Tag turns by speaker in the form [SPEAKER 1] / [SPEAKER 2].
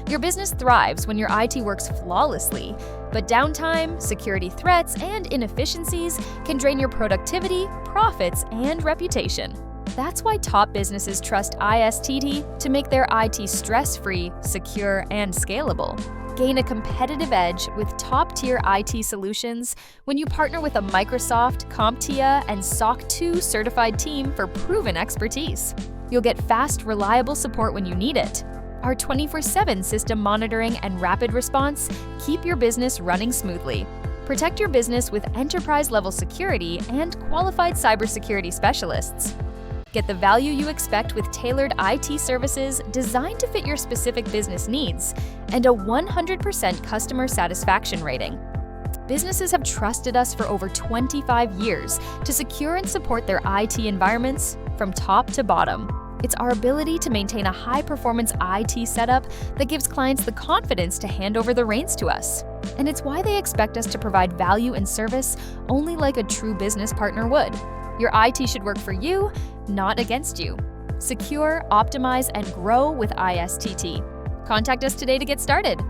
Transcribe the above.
[SPEAKER 1] Your business thrives when your IT works flawlessly, but downtime, security threats, and inefficiencies can drain your productivity, profits, and reputation. That's why top businesses trust ISTT to make their IT stress-free, secure, and scalable. Gain a competitive edge with top-tier IT solutions when you partner with a Microsoft, CompTIA, and SOC 2 certified team for proven expertise. You'll get fast, reliable support when you need it. Our 24/7 system monitoring and rapid response keep your business running smoothly. Protect your business with enterprise-level security and qualified cybersecurity specialists. Get the value you expect with tailored IT services designed to fit your specific business needs and a 100% customer satisfaction rating. Businesses have trusted us for over 25 years to secure and support their IT environments from top to bottom. It's our ability to maintain a high-performance IT setup that gives clients the confidence to hand over the reins to us. And it's why they expect us to provide value and service only like a true business partner would. Your IT should work for you, not against you. Secure, optimize, and grow with ISTT. Contact us today to get started.